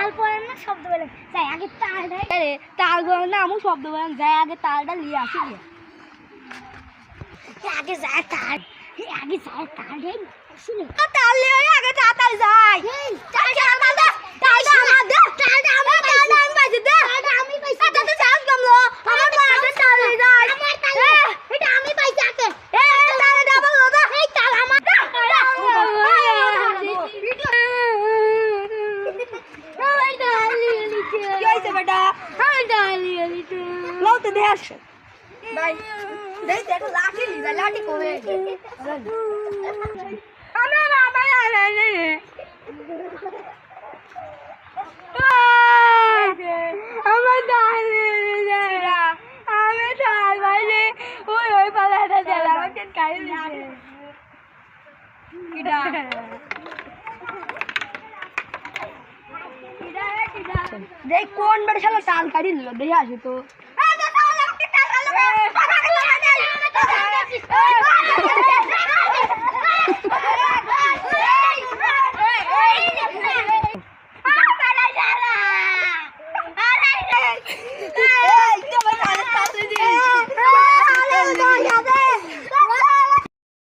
তাল পরে না শব্দ বলে যাই আগে তালটা আরে তাল পরে না আমি শব্দ বললাম যাই আগে তালটা নিয়ে আসি আগে যায় তাল আগে যায় তাল রে শুনে তাল নিয়ে আগে তাড়াতাড়ি যাই তালটা আমার দে তালটা আমার দে তালটা আমি পাইছি দে তালটা আমি পাইছি তাতে চান্স কামলো আমার পাশে তাল নিয়ে যাই আমার তাল এটা আমি পাইছি আগে তালটা ডাবল দাদা এই তাল আমার बेटा हाँ डाली वाली तो लो तो देश भाई देख देखो लाठी ली लाठी को है हमें बाबा यार नहीं हमें डाली जरा हमें डाल वाले ओए पता था जरा क्या काहे ली किड़ा देख कौन बड़े साला ताल काढ़ी लो दे आसे तो